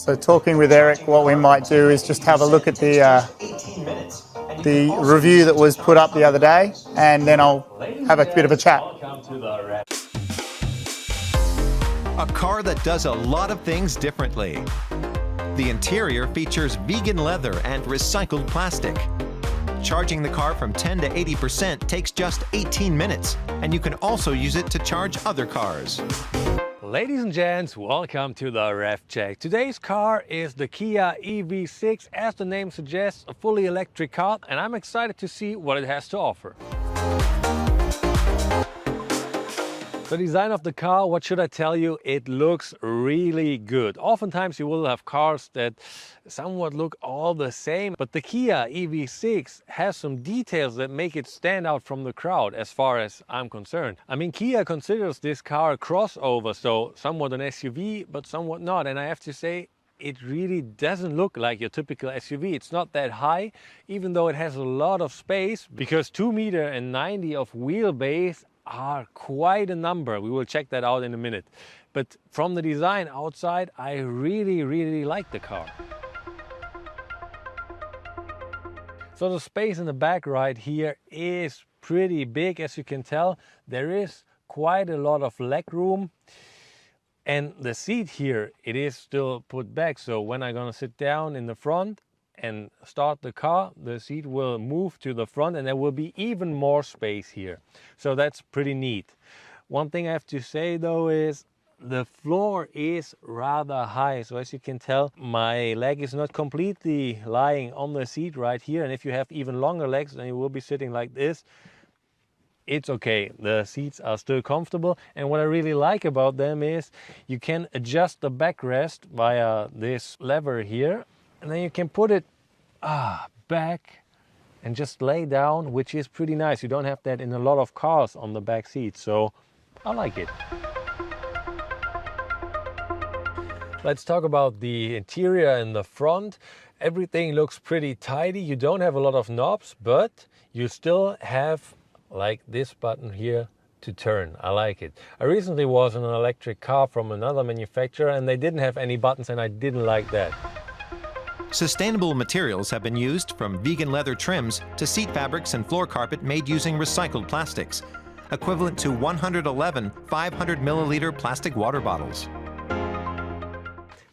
So talking with Eric, what we might do is just have a look at the review that was put up the other day, and then I'll have a bit of a chat. A car that does a lot of things differently. The interior features vegan leather and recycled plastic. Charging the car from 10 to 80% takes just 18 minutes, and you can also use it to charge other cars. Ladies and gents, welcome to the Rev Check. Today's car is the Kia EV6, as the name suggests, a fully electric car, and I'm excited to see what it has to offer. The design of the car, what should I tell you? It looks really good. Oftentimes you will have cars that somewhat look all the same, but the Kia EV6 has some details that make it stand out from the crowd as far as I'm concerned. I mean, Kia considers this car a crossover, so somewhat an SUV, but somewhat not. And I have to say, it really doesn't look like your typical SUV. It's not that high, even though it has a lot of space, because 2.90 meters of wheelbase are quite a number. We will check that out in a minute. But from the design outside, I really like the car. So the space in the back right here is pretty big. As you can tell, there is quite a lot of leg room. And the seat here, it is still put back. So when I'm gonna sit down in the front and start the car, the seat will move to the front and there will be even more space here. So that's pretty neat. One thing I have to say though is the floor is rather high. So as you can tell, my leg is not completely lying on the seat right here. And if you have even longer legs, then you will be sitting like this. It's okay, the seats are still comfortable, and what I really like about them is you can adjust the backrest via this lever here, and then you can put it back and just lay down, which is pretty nice. You don't have that in a lot of cars on the back seat, so I like it. Let's talk about the interior in the front. Everything looks pretty tidy. You don't have a lot of knobs, but you still have like this button here to turn. I like it. I recently was in an electric car from another manufacturer and they didn't have any buttons, and I didn't like that. Sustainable materials have been used, from vegan leather trims to seat fabrics and floor carpet made using recycled plastics, equivalent to 111 500-milliliter plastic water bottles.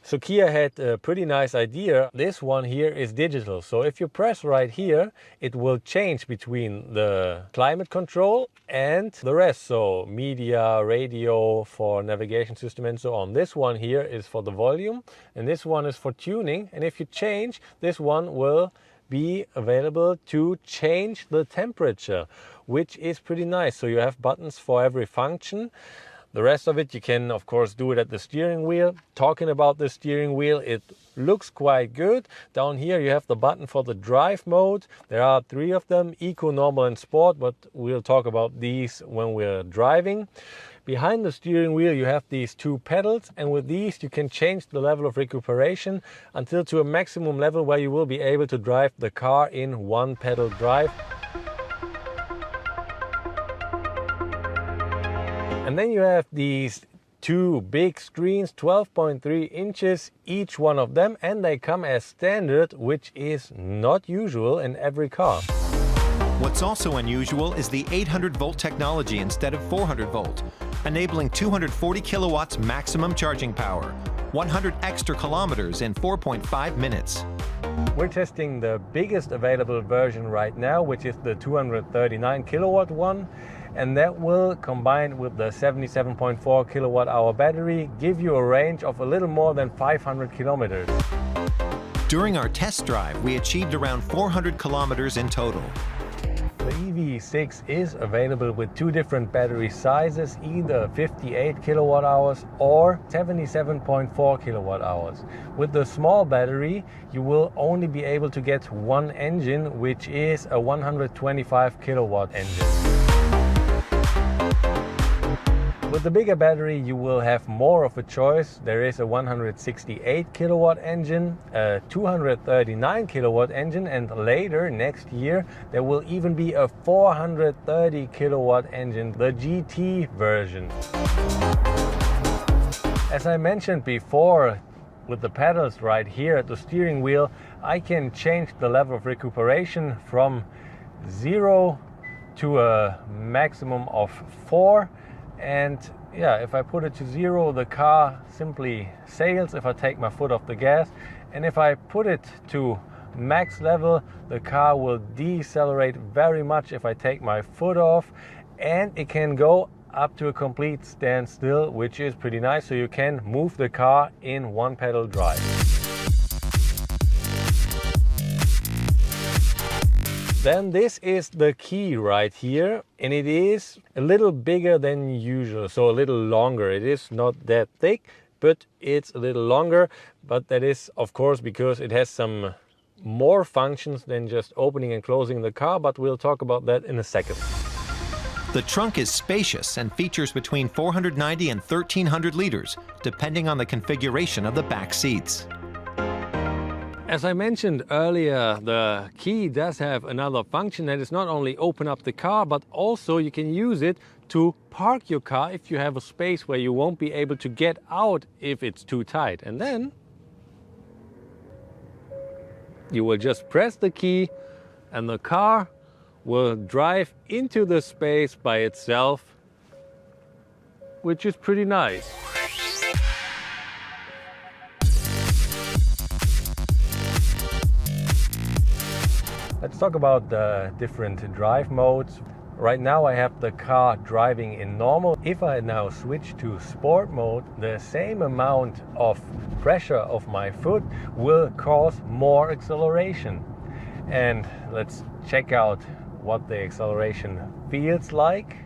So Kia had a pretty nice idea. This one here is digital. So if you press right here, it will change between the climate control and the rest. So media, radio for navigation system and so on. This one here is for the volume and this one is for tuning. And if you change, this one will be available to change the temperature, which is pretty nice. So you have buttons for every function. The rest of it, you can of course do it at the steering wheel. Talking about the steering wheel, it looks quite good. Down here you have the button for the drive mode. There are 3 of them, Eco, Normal and Sport, but we'll talk about these when we're driving. Behind the steering wheel you have these 2 pedals, and with these you can change the level of recuperation until to a maximum level where you will be able to drive the car in 1 pedal drive. And then you have these 2 big screens, 12.3 inches each one of them, and they come as standard, which is not usual in every car. What's also unusual is the 800-volt technology instead of 400-volt, enabling 240 kilowatts maximum charging power, 100 extra kilometers in 4.5 minutes. We're testing the biggest available version right now, which is the 239 kilowatt one. And that will, combined with the 77.4 kilowatt hour battery, give you a range of a little more than 500 kilometers. During our test drive, we achieved around 400 kilometers in total. The EV6 is available with 2 different battery sizes, either 58 kilowatt hours or 77.4 kilowatt hours. With the small battery, you will only be able to get 1 engine, which is a 125 kilowatt engine. With the bigger battery you will have more of a choice. There is a 168 kilowatt engine, a 239 kilowatt engine, and later next year there will even be a 430 kilowatt engine, the GT version. As I mentioned before, with the pedals right here at the steering wheel, I can change the level of recuperation from 0 to a maximum of 4. And yeah, if I put it to 0, the car simply sails if I take my foot off the gas. And if I put it to max level, the car will decelerate very much if I take my foot off, and it can go up to a complete standstill, which is pretty nice, so you can move the car in one pedal drive. Then this is the key right here, and it is a little bigger than usual, so a little longer. It is not that thick, but it's a little longer, but that is of course because it has some more functions than just opening and closing the car, but we'll talk about that in a second. The trunk is spacious and features between 490 and 1,300 liters, depending on the configuration of the back seats. As I mentioned earlier, the key does have another function that is not only open up the car, but also you can use it to park your car if you have a space where you won't be able to get out if it's too tight. And then you will just press the key and the car will drive into the space by itself, which is pretty nice. Let's talk about the different drive modes. Right now I have the car driving in normal. If I now switch to sport mode, the same amount of pressure of my foot will cause more acceleration. And let's check out what the acceleration feels like.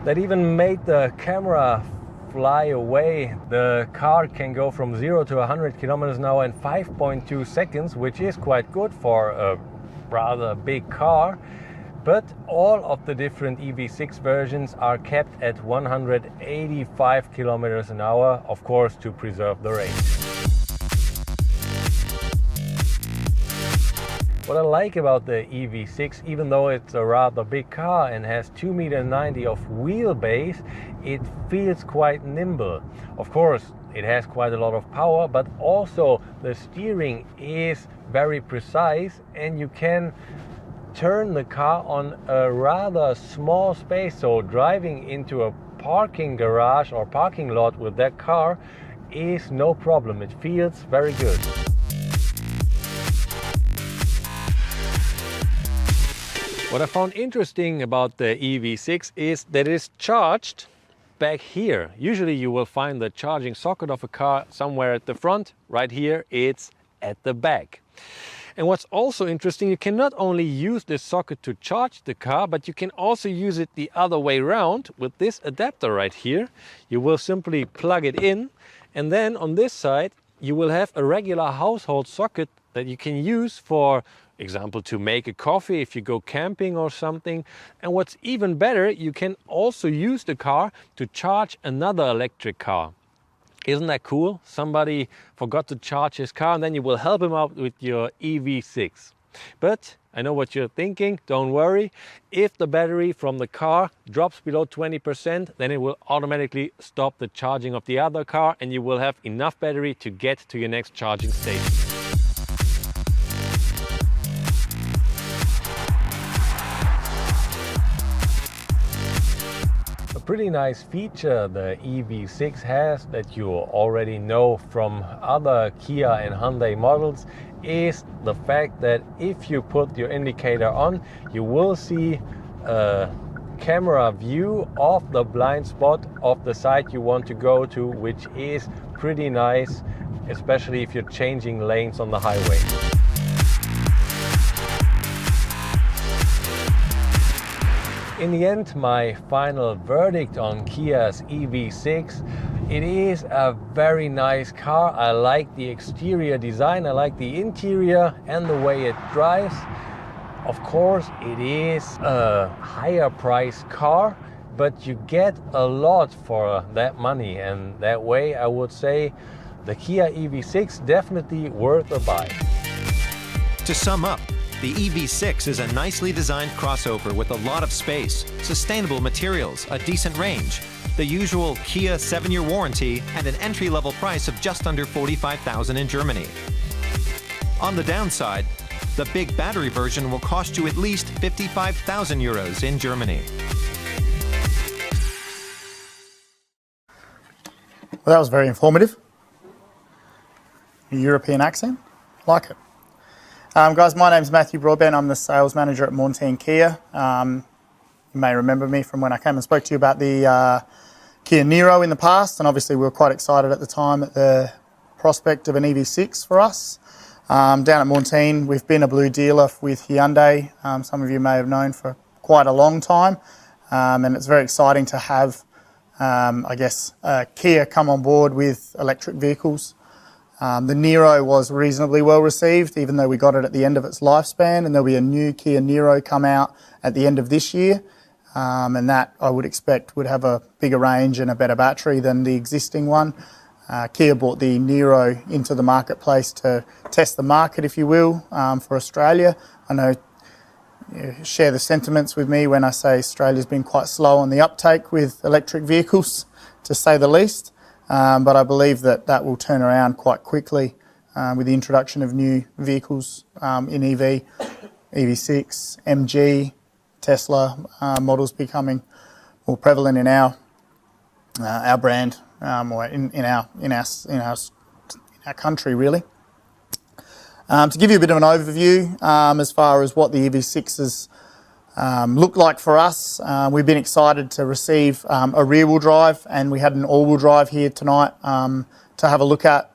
That even made the camera fly away. The car can go from 0 to 100 kilometers an hour in 5.2 seconds, which is quite good for a rather big car. But all of the different EV6 versions are kept at 185 kilometers an hour, of course, to preserve the range. What I like about the EV6, even though it's a rather big car and has 2.90 meters of wheelbase, it feels quite nimble. Of course, it has quite a lot of power, but also the steering is very precise and you can turn the car on a rather small space. So driving into a parking garage or parking lot with that car is no problem. It feels very good. What I found interesting about the EV6 is that it is charged back here. Usually you will find the charging socket of a car somewhere at the front. Right here it's at the back. And what's also interesting, you can not only use this socket to charge the car, but you can also use it the other way around with this adapter right here. You will simply plug it in, and then on this side you will have a regular household socket that you can use, for example, to make a coffee if you go camping or something. And what's even better, you can also use the car to charge another electric car. Isn't that cool? Somebody forgot to charge his car and then you will help him out with your EV6. But I know what you're thinking, don't worry. If the battery from the car drops below 20%, then it will automatically stop the charging of the other car and you will have enough battery to get to your next charging station. Pretty nice feature the EV6 has that you already know from other Kia and Hyundai models is the fact that if you put your indicator on, you will see a camera view of the blind spot of the side you want to go to, which is pretty nice, especially if you're changing lanes on the highway. In the end, my final verdict on Kia's EV6, it is a very nice car. I like the exterior design, I like the interior and the way it drives. Of course, it is a higher price car, but you get a lot for that money, and that way I would say the Kia EV6 definitely worth a buy. To sum up, the EV6 is a nicely designed crossover with a lot of space, sustainable materials, a decent range, the usual Kia 7-year warranty, and an entry-level price of just under $45,000 in Germany. On the downside, the big battery version will cost you at least €55,000 in Germany. Well, that was very informative. European accent, like it. Guys, my name's Matthew Broadbent. I'm the sales manager at Maughan Thiem Kia. You may remember me from when I came and spoke to you about the Kia Niro in the past, and obviously we were quite excited at the time at the prospect of an EV6 for us. Down at Maughan Thiem, we've been a blue dealer with Hyundai, some of you may have known for quite a long time, and it's very exciting to have, Kia come on board with electric vehicles. The Niro was reasonably well received, even though we got it at the end of its lifespan, and there'll be a new Kia Niro come out at the end of this year, and that I would expect would have a bigger range and a better battery than the existing one. Kia brought the Niro into the marketplace to test the market, if you will, for Australia. I know you share the sentiments with me when I say Australia's been quite slow on the uptake with electric vehicles, to say the least. But I believe that that will turn around quite quickly with the introduction of new vehicles in EV, EV6, MG, Tesla models becoming more prevalent in our brand or in our country, really. To give you a bit of an overview as far as what the EV6s look like for us, we've been excited to receive a rear-wheel drive, and we had an all-wheel drive here tonight to have a look at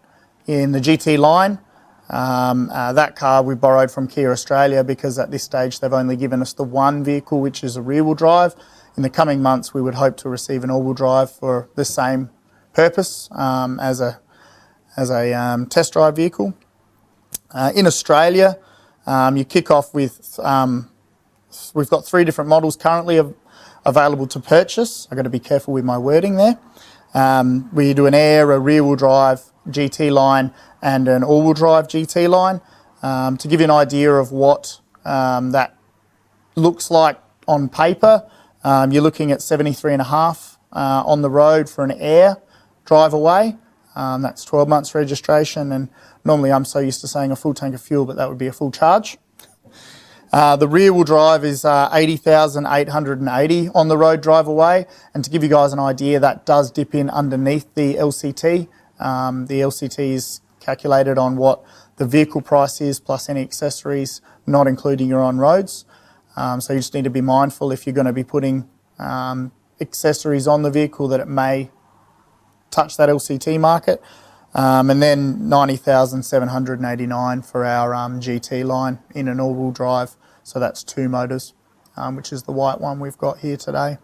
in the GT line. That car we borrowed from Kia Australia because at this stage they've only given us the one vehicle, which is a rear-wheel drive. In the coming months we would hope to receive an all-wheel drive for the same purpose as a test drive vehicle. In Australia, you kick off with we've got 3 different models currently available to purchase. I've got to be careful with my wording there. We do an Air, a rear-wheel drive GT line, and an all-wheel drive GT line. To give you an idea of what that looks like on paper, you're looking at 73.5 on the road for an Air drive away. That's 12 months registration, and normally I'm so used to saying a full tank of fuel, but that would be a full charge. The rear-wheel drive is 80,880 on the road drive away, and to give you guys an idea, that does dip in underneath the LCT. The LCT is calculated on what the vehicle price is plus any accessories, not including your on-roads. So you just need to be mindful if you're going to be putting accessories on the vehicle that it may touch that LCT market. And then 90,789 for our GT line in an all-wheel drive. So that's 2 motors, which is the white one we've got here today.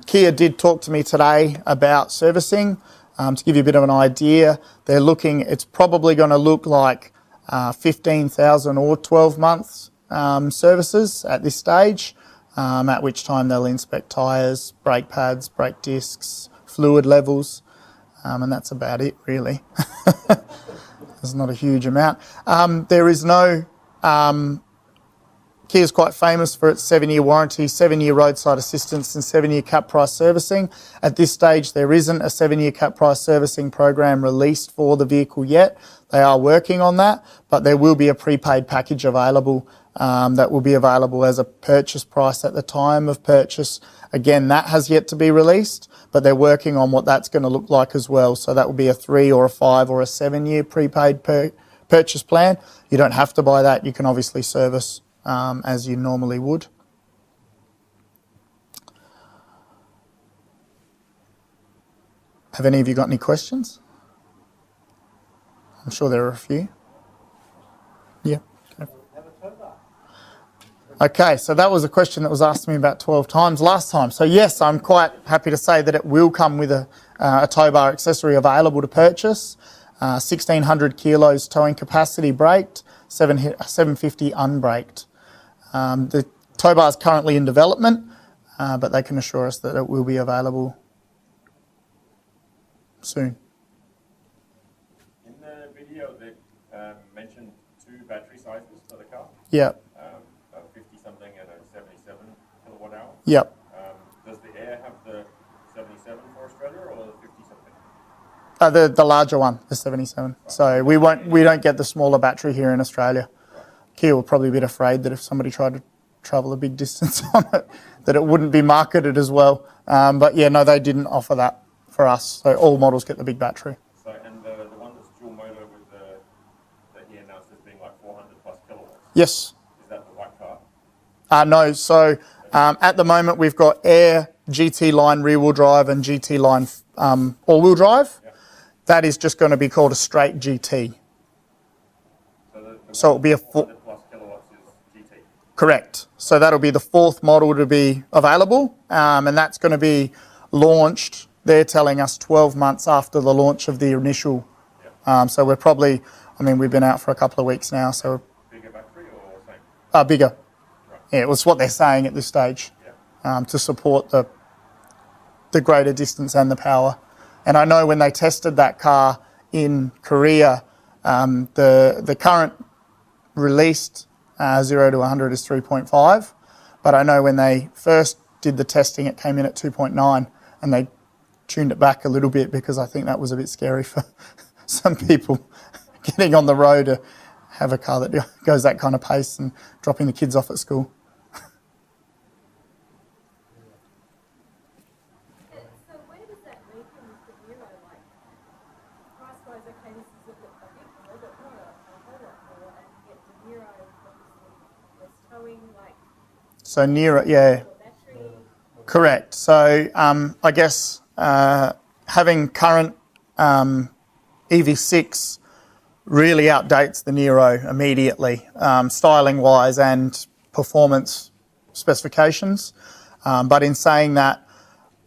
Kia did talk to me today about servicing. To give you a bit of an idea, they're looking, it's probably going to look like 15,000 or 12 months services at this stage, at which time they'll inspect tyres, brake pads, brake discs, fluid levels, and that's about it really. There's not a huge amount. There is no, Kia's quite famous for its 7-year warranty, 7-year roadside assistance and 7-year cap price servicing. At this stage there isn't a 7-year cap price servicing program released for the vehicle yet. They are working on that, but there will be a prepaid package available that will be available as a purchase price at the time of purchase. Again, that has yet to be released, but they're working on what that's going to look like as well. So that will be a 3 or a 5 or a 7-year prepaid purchase plan. You don't have to buy that. You can obviously service as you normally would. Have any of you got any questions? I'm sure there are a few. Yeah. Okay, so that was a question that was asked me about 12 times last time. So yes, I'm quite happy to say that it will come with a tow bar accessory available to purchase. 1,600 kilos towing capacity braked, 750 unbraked. The tow bar is currently in development, but they can assure us that it will be available soon. In the video, they mentioned 2 battery sizes for the car. Yeah. A 50-something and a 77 kilowatt hour. Yep. Does the Air have the The larger one, the 77. So we don't get the smaller battery here in Australia. Kia will probably be afraid that if somebody tried to travel a big distance on it, that it wouldn't be marketed as well. But yeah, no, they didn't offer that for us. So all models get the big battery. So, and the one that's dual motor with that he announced as being like 400 plus kilowatts. Yes. Is that the white car? No. So at the moment we've got Air, GT Line rear-wheel drive and GT Line all-wheel drive. Yeah. That is just going to be called a straight GT. So it'll be a 400 plus kilowatts is GT. Correct. So that'll be the fourth model to be available, and that's going to be launched, they're telling us, 12 months after the launch of the initial. So we're probably, we've been out for a couple of weeks now, so... Bigger battery or same? Bigger. Right. Yeah, it was what they're saying at this stage, to support the greater distance and the power. And I know when they tested that car in Korea, the current released 0 to 100 is 3.5, but I know when they first did the testing it came in at 2.9, and they tuned it back a little bit because I think that was a bit scary for some people getting on the road to have a car that goes that kind of pace and dropping the kids off at school. So where does that leave him with the Nero? Like, price-wise, okay, this is a big car, but not a whole lot more, and yet the Nero, obviously, there's towing, like... So Nero, yeah. Battery. Correct. So I guess having current EV6 really outdates the Nero immediately, styling-wise and performance specifications. But in saying that,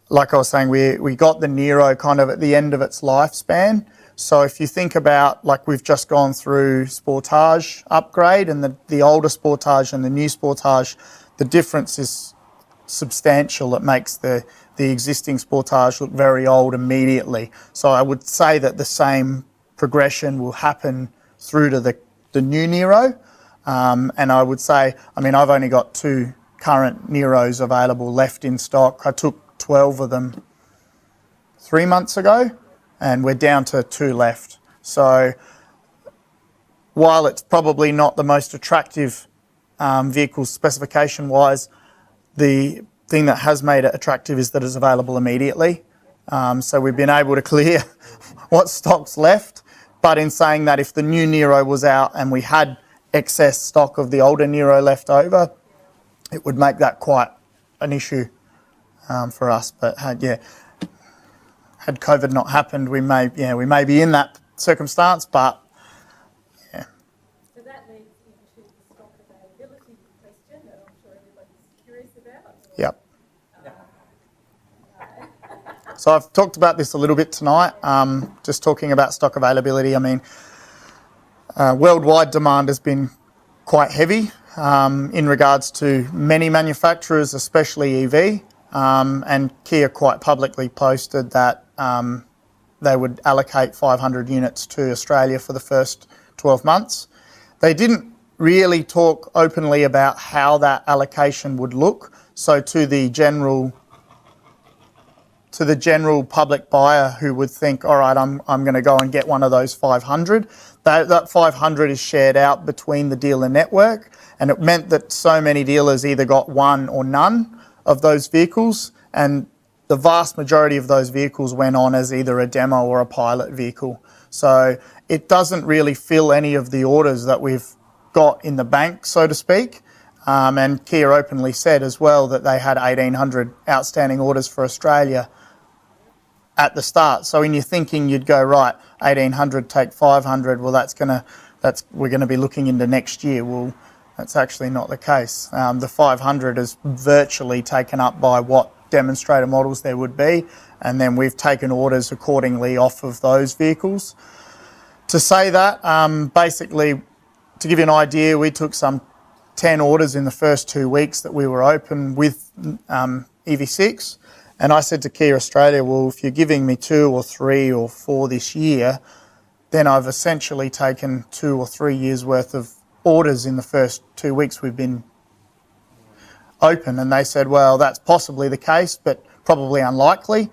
like I was saying, we got the Nero kind of at the end of its lifespan. So if you think about, like we've just gone through Sportage upgrade, and the older Sportage and the new Sportage, the difference is substantial. It makes the existing Sportage look very old immediately. So I would say that the same progression will happen through to the new Nero. And I would say, I've only got 2 current Neros available left in stock. I took 12 of them 3 months ago, and we're down to 2 left. So while it's probably not the most attractive vehicle specification-wise, the thing that has made it attractive is that it's available immediately. So we've been able to clear what stock's left. But in saying that, if the new Nero was out and we had excess stock of the older Nero left over, it would make that quite an issue for us. But had COVID not happened, we may be in that circumstance. But yeah. So that leads into the stock availability question that I'm sure everybody's curious about. Yep. So I've talked about this a little bit tonight, just talking about stock availability. Worldwide demand has been quite heavy in regards to many manufacturers, especially EV, and Kia quite publicly posted that they would allocate 500 units to Australia for the first 12 months. They didn't really talk openly about how that allocation would look. So to the general public buyer who would think, all right, I'm going to go and get one of those 500, that 500 is shared out between the dealer network, and it meant that so many dealers either got one or none of those vehicles, and the vast majority of those vehicles went on as either a demo or a pilot vehicle. So it doesn't really fill any of the orders that we've got in the bank, so to speak. And Kia openly said as well that they had 1,800 outstanding orders for Australia at the start. So in your thinking, you'd go, right, 1,800 take 500. Well, we're going to be looking into next year. Well, that's actually not the case. The 500 is virtually taken up by what demonstrator models there would be, and then we've taken orders accordingly off of those vehicles. To say that, basically, to give you an idea, we took some 10 orders in the first 2 weeks that we were open with EV6. And I said to Kia Australia, well, if you're giving me 2 or 3 or 4 this year, then I've essentially taken 2 or 3 years worth of orders in the first 2 weeks we've been open. And they said, well, that's possibly the case, but probably unlikely.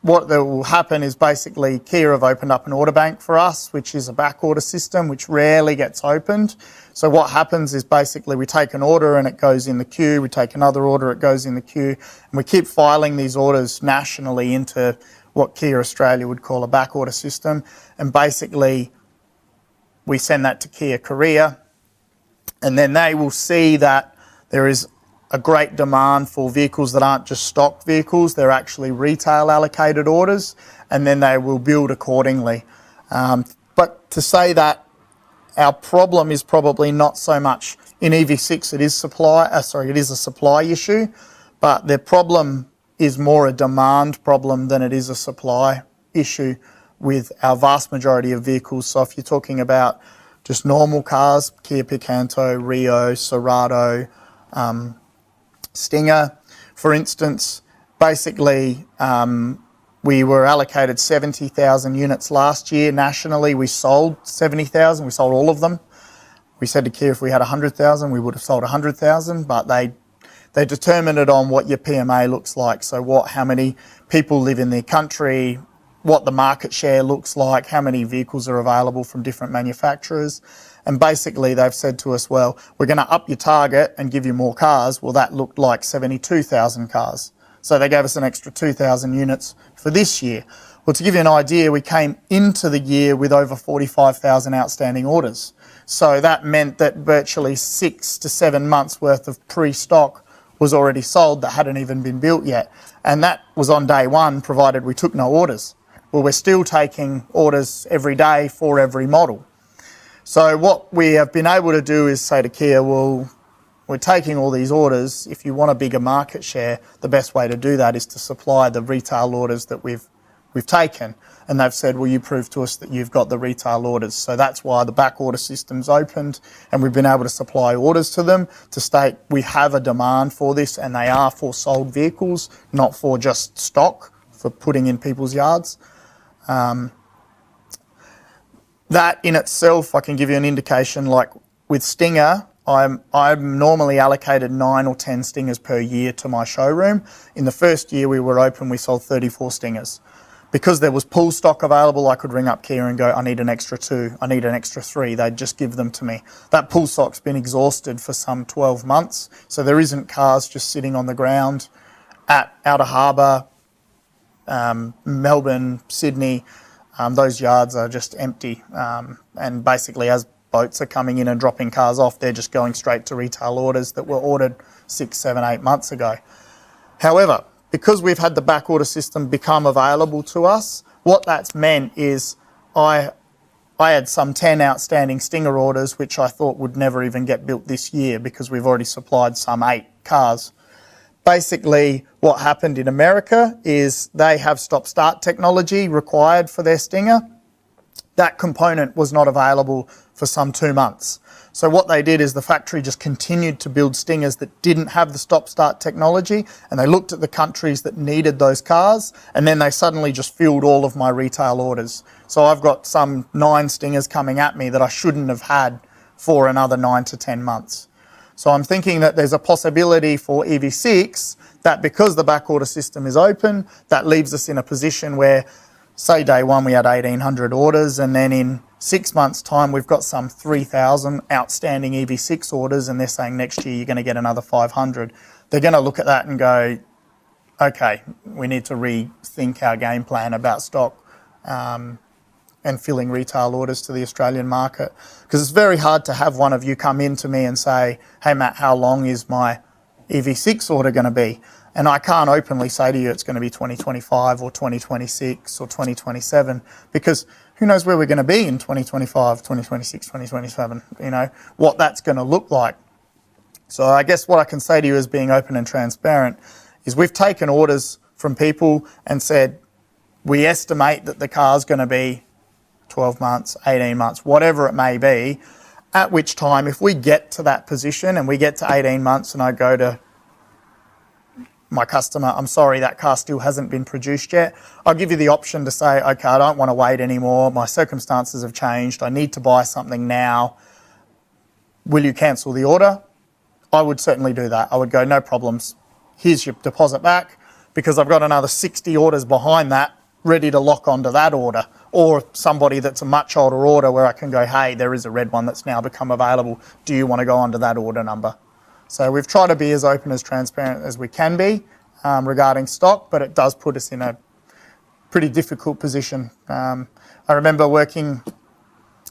what will happen is basically Kia have opened up an order bank for us, which is a back order system, which rarely gets opened. So what happens is basically we take an order and it goes in the queue, we take another order, it goes in the queue, and we keep filing these orders nationally into what Kia Australia would call a back order system. And basically we send that to Kia Korea, and then they will see that there is a great demand for vehicles that aren't just stock vehicles, they're actually retail allocated orders, and then they will build accordingly. But to say that our problem is probably not so much in EV6, it is a supply issue, but the problem is more a demand problem than it is a supply issue with our vast majority of vehicles. So if you're talking about just normal cars, Kia Picanto, Rio, Cerato, Stinger, for instance, basically we were allocated 70,000 units last year nationally. We sold 70,000, we sold all of them. We said to Kia if we had 100,000, we would have sold 100,000, but they determine it on what your PMA looks like. So how many people live in the country, what the market share looks like, how many vehicles are available from different manufacturers. And basically they've said to us, well, we're going to up your target and give you more cars. Well, that looked like 72,000 cars. So they gave us an extra 2,000 units for this year. Well, to give you an idea, we came into the year with over 45,000 outstanding orders. So that meant that virtually 6 to 7 months worth of pre-stock was already sold that hadn't even been built yet. And that was on day one, provided we took no orders. Well, we're still taking orders every day for every model. So what we have been able to do is say to Kia, well, we're taking all these orders. If you want a bigger market share, the best way to do that is to supply the retail orders that we've taken. And they've said, well, you prove to us that you've got the retail orders. So that's why the back order system's opened, and we've been able to supply orders to them to state we have a demand for this, and they are for sold vehicles, not for just stock for putting in people's yards. That in itself, I can give you an indication, like with Stinger, I'm normally allocated 9 or 10 Stingers per year to my showroom. In the first year we were open, we sold 34 Stingers. Because there was pool stock available, I could ring up Kia and go, I need an extra 2, I need an extra 3. They'd just give them to me. That pool stock's been exhausted for some 12 months, so there isn't cars just sitting on the ground at Outer Harbour, Melbourne, Sydney. Those yards are just empty, and basically as boats are coming in and dropping cars off, they're just going straight to retail orders that were ordered 6, 7, 8 months ago. However, because we've had the back order system become available to us, what that's meant is I had some 10 outstanding Stinger orders, which I thought would never even get built this year because we've already supplied some 8 cars. Basically, what happened in America is they have stop-start technology required for their Stinger. That component was not available for some 2 months. So what they did is the factory just continued to build Stingers that didn't have the stop-start technology, and they looked at the countries that needed those cars, and then they suddenly just filled all of my retail orders. So I've got some 9 Stingers coming at me that I shouldn't have had for another 9 to 10 months. So I'm thinking that there's a possibility for EV6 that because the back order system is open, that leaves us in a position where, say day one we had 1,800 orders, and then in 6 months' time we've got some 3,000 outstanding EV6 orders, and they're saying next year you're going to get another 500. They're going to look at that and go, okay, we need to rethink our game plan about stock and filling retail orders to the Australian market. Because it's very hard to have one of you come in to me and say, hey Matt, how long is my EV6 order going to be? And I can't openly say to you it's going to be 2025 or 2026 or 2027, because who knows where we're going to be in 2025, 2026, 2027, you know, what that's going to look like. So I guess what I can say to you as being open and transparent is we've taken orders from people and said, we estimate that the car's going to be 12 months, 18 months, whatever it may be, at which time if we get to that position and we get to 18 months and I go to my customer, I'm sorry, that car still hasn't been produced yet, I'll give you the option to say, okay, I don't want to wait anymore, my circumstances have changed, I need to buy something now, will you cancel the order? I would certainly do that. I would go, no problems, here's your deposit back, because I've got another 60 orders behind that ready to lock onto that order, or somebody that's a much older order where I can go, hey, there is a red one that's now become available. Do you want to go onto that order number? So we've tried to be as open as transparent as we can be regarding stock, but it does put us in a pretty difficult position. I remember working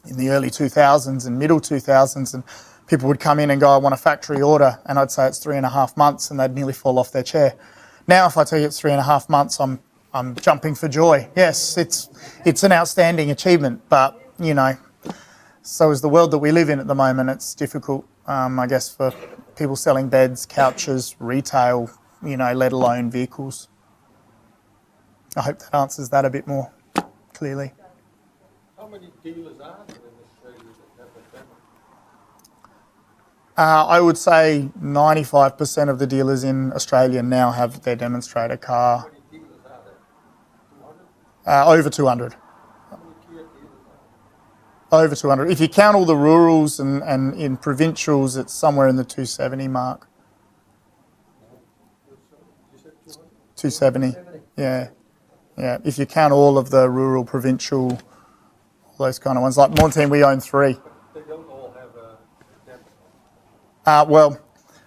in the early 2000s and middle 2000s, and people would come in and go, I want a factory order, and I'd say it's 3.5 months, and they'd nearly fall off their chair. Now, if I tell you it's 3.5 months, I'm jumping for joy. Yes, it's an outstanding achievement, but, you know, so is the world that we live in at the moment. It's difficult, I guess, for people selling beds, couches, retail, you know, let alone vehicles. I hope that answers that a bit more clearly. How many dealers are there in Australia that have a demo? I would say 95% of the dealers in Australia now have their demonstrator car. How many dealers are there? 200? Over 200. How many Kia dealers are there? Over 200. If you count all the rurals and in provincials, it's somewhere in the 270 mark. You said 200? 270. Yeah. Yeah. If you count all of the rural, provincial, all those kind of ones. Like Maughan Thiem, we own 3. But they don't all have a demo. Well,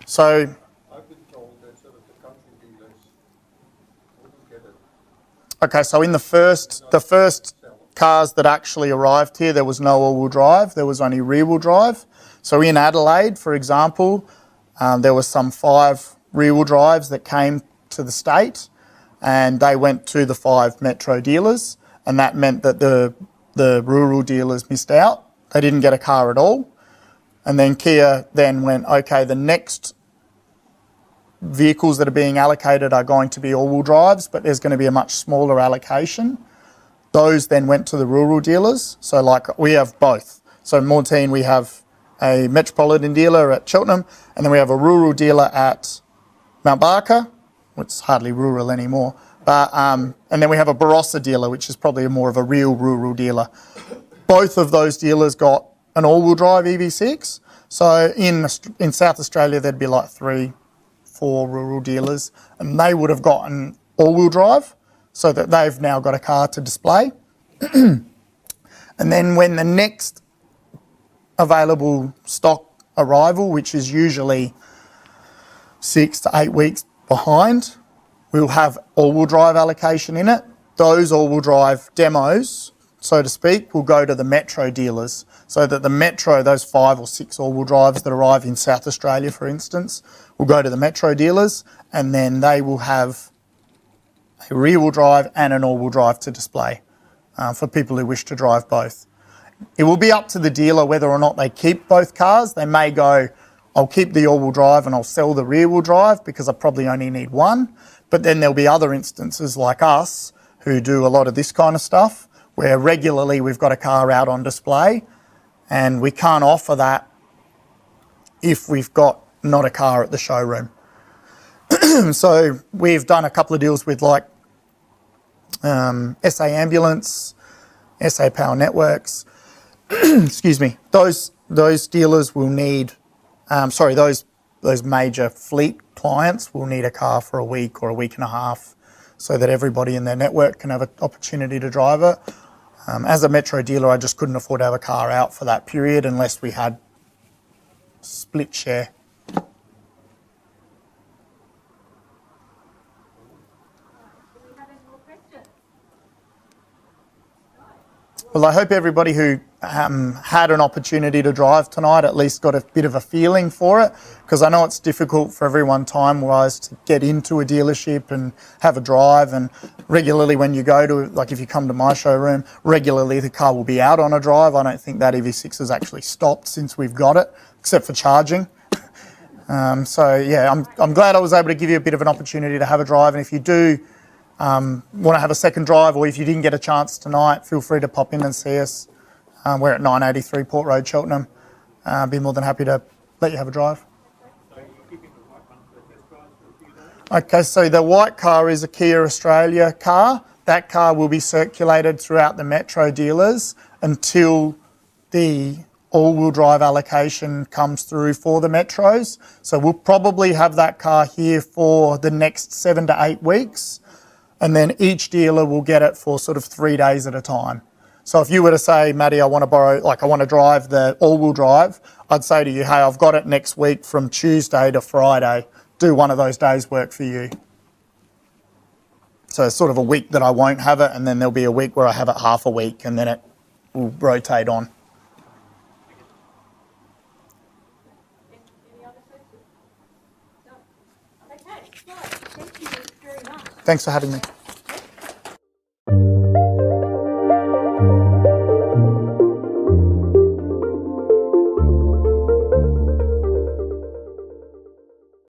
so I've been told that sort of the country dealers wouldn't get it. okay, so in the first cars that actually arrived here, there was no all-wheel drive, there was only rear-wheel drive. So in Adelaide, for example, there was some 5 rear-wheel drives that came to the state, and they went to the 5 metro dealers, and that meant that the rural dealers missed out. They didn't get a car at all. And then Kia then went, okay, the next vehicles that are being allocated are going to be all-wheel drives, but there's going to be a much smaller allocation. Those then went to the rural dealers. So like we have both. So in Maughan Thiem, we have a metropolitan dealer at Cheltenham, and then we have a rural dealer at Mount Barker, which is hardly rural anymore. But and then we have a Barossa dealer, which is probably more of a real rural dealer. Both of those dealers got an all-wheel drive EV6. So in South Australia, there'd be like 3-4 rural dealers, and they would have gotten all-wheel drive, so that they've now got a car to display. And then when the next available stock arrival, which is usually 6 to 8 weeks behind, we'll have all-wheel drive allocation in it. Those all-wheel drive demos, so to speak, will go to the metro dealers, so that the metro, those 5 or 6 all-wheel drives that arrive in South Australia, for instance, will go to the metro dealers, and then they will have a rear-wheel drive and an all-wheel drive to display for people who wish to drive both. It will be up to the dealer whether or not they keep both cars. They may go, I'll keep the all-wheel drive and I'll sell the rear-wheel drive because I probably only need one. But then there'll be other instances like us who do a lot of this kind of stuff, where regularly we've got a car out on display, and we can't offer that if we've got not a car at the showroom. So we've done a couple of deals with like SA Ambulance, SA Power Networks. Excuse me. Those dealers will need, those major fleet clients will need a car for a week or a week and a half, so that everybody in their network can have an opportunity to drive it. As a metro dealer, I just couldn't afford to have a car out for that period unless we had split share. Do we have any more questions? Well, I hope everybody who had an opportunity to drive tonight at least got a bit of a feeling for it, because I know it's difficult for everyone time-wise to get into a dealership and have a drive, and regularly when you go to, like if you come to my showroom, regularly the car will be out on a drive. I don't think that EV6 has actually stopped since we've got it, except for charging. So yeah, I'm glad I was able to give you a bit of an opportunity to have a drive, and if you do want to have a second drive, or if you didn't get a chance tonight, feel free to pop in and see us. We're at 983 Port Road, Cheltenham. I'd be more than happy to let you have a drive. Okay, so the white car is a Kia Australia car. That car will be circulated throughout the metro dealers until the all-wheel drive allocation comes through for the Metros. So we'll probably have that car here for the next 7 to 8 weeks. And then each dealer will get it for sort of 3 days at a time. So if you were to say, Matty, I want to drive the all-wheel drive, I'd say to you, hey, I've got it next week from Tuesday to Friday. Do one of those days work for you? So it's sort of a week that I won't have it, and then there'll be a week where I have it half a week, and then it will rotate on. Any other questions? No. Okay, so thank you very much. Thanks for having me.